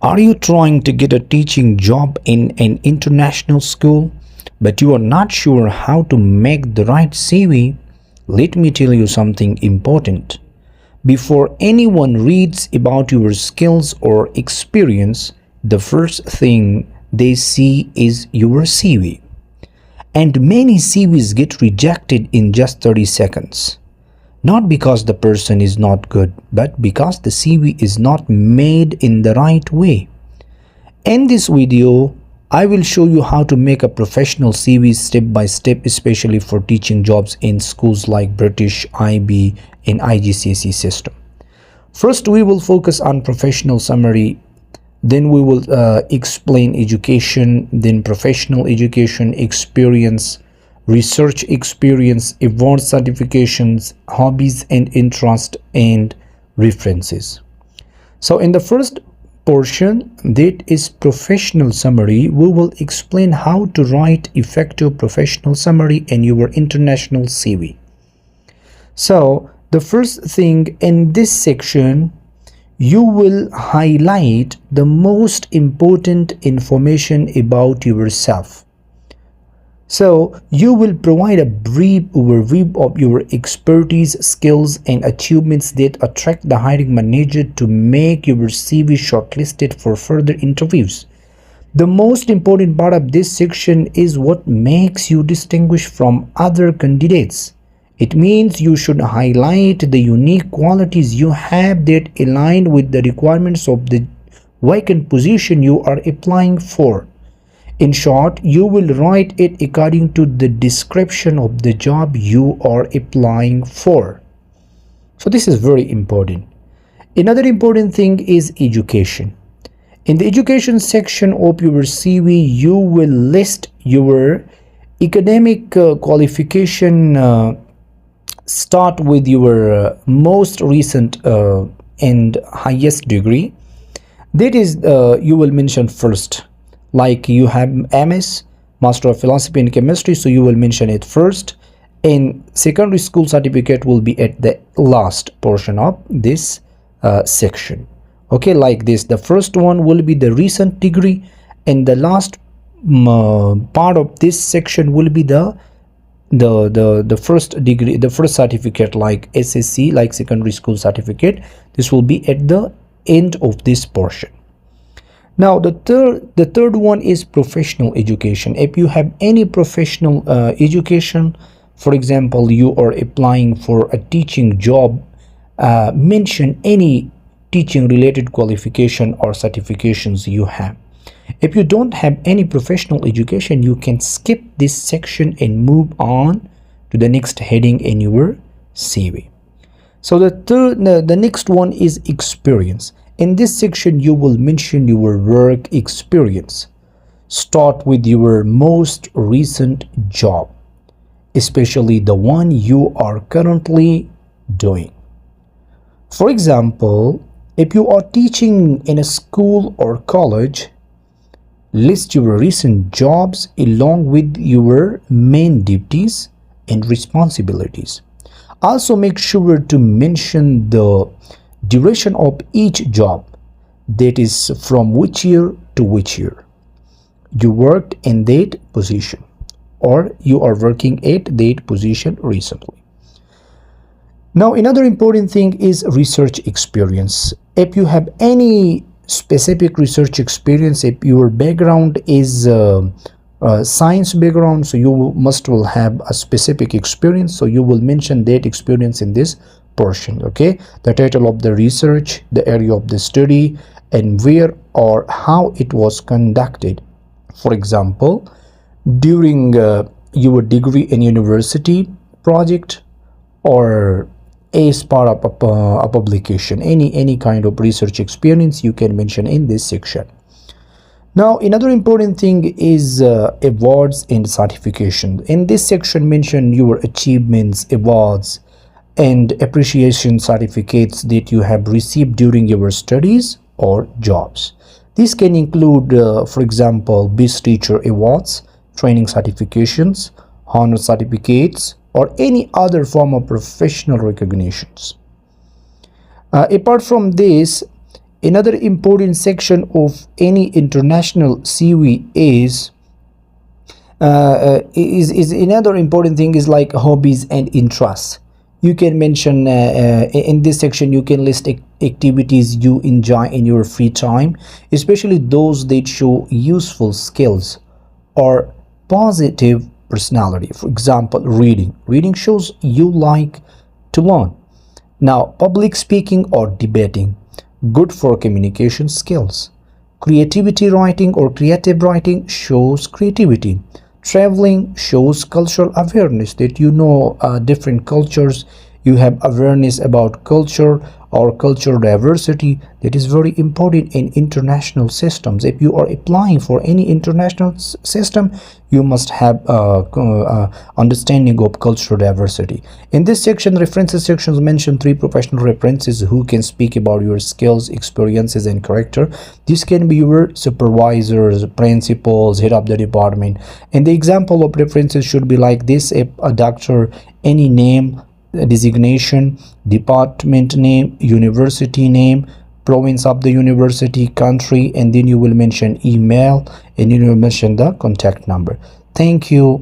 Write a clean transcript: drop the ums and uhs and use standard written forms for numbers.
Are you trying to get a teaching job in an international school, but you are not sure how to make the right CV? Let me tell you something important. Before anyone reads about your skills or experience, the first thing they see is your CV. And many CVs get rejected in just 30 seconds. Not because the person is not good, but because the CV is not made in the right way. In this video, I will show you how to make a professional CV step by step, especially for teaching jobs in schools like British, IB, and IGCSE system. First, we will focus on professional summary. Then we will explain education, then professional education, experience, research experience, award certifications, hobbies and interest, and references. So in the first portion, that is professional summary, we will explain how to write effective professional summary in your international CV. So the first thing in this section, you will highlight the most important information about yourself. So you will provide a brief overview of your expertise, skills, and achievements that attract the hiring manager to make your CV shortlisted for further interviews. The most important part of this section is what makes you distinguish from other candidates. It means you should highlight the unique qualities you have that align with the requirements of the vacant position you are applying for. In short, you will write it according to the description of the job you are applying for. So this is very important. Another important thing is education. In the education section of your CV, you will list your academic qualification. Start with your most recent and highest degree. That is, you will mention first. Like you have MS, Master of Philosophy in Chemistry, so you will mention it first, and secondary school certificate will be at the last portion of this section. Okay, like this, the first one will be the recent degree, and the last part of this section will be the first degree, the first certificate, like SSC, like secondary school certificate. This will be at the end of this portion. Now the third one is professional education. If you have any professional education, for example, you are applying for a teaching job, mention any teaching related qualification or certifications you have. If you don't have any professional education, you can skip this section and move on to the next heading in your CV. So the next one is experience. In this section, you will mention your work experience. Start with your most recent job, especially the one you are currently doing. For example, if you are teaching in a school or college, list your recent jobs along with your main duties and responsibilities. Also, make sure to mention the duration of each job, that is from which year to which year you worked in that position, or you are working at that position recently. Now another important thing is research experience. If you have any specific research experience, if your background is science background, so you will have a specific experience, so you will mention that experience in this portion. Okay, the title of the research, the area of the study, and where or how it was conducted. For example, during your degree in university project, or as part of a publication, any kind of research experience you can mention in this section. Now another important thing is awards and certification. In this section, mention your achievements, awards, and appreciation certificates that you have received during your studies or jobs. This can include, for example, Best Teacher Awards, training certifications, honor certificates, or any other form of professional recognitions. Apart from this, Another important section of any international CV is another important thing is like hobbies and interests. You can mention in this section you can list activities you enjoy in your free time, especially those that show useful skills or positive personality. For example, reading shows you like to learn. Now, public speaking or debating, good for communication skills. Creativity writing or creative writing shows creativity. Traveling shows cultural awareness, that you know different cultures, you have awareness about culture or cultural diversity. That is very important in international systems. If you are applying for any international system, you must have understanding of cultural diversity. In this section, references sections mention three professional references who can speak about your skills, experiences, and character. This can be your supervisors, principals, head of the department. And the example of references should be like this: a doctor, any name, designation, department name, university name, province of the university, country, and then you will mention email, and then you will mention the contact number. Thank you.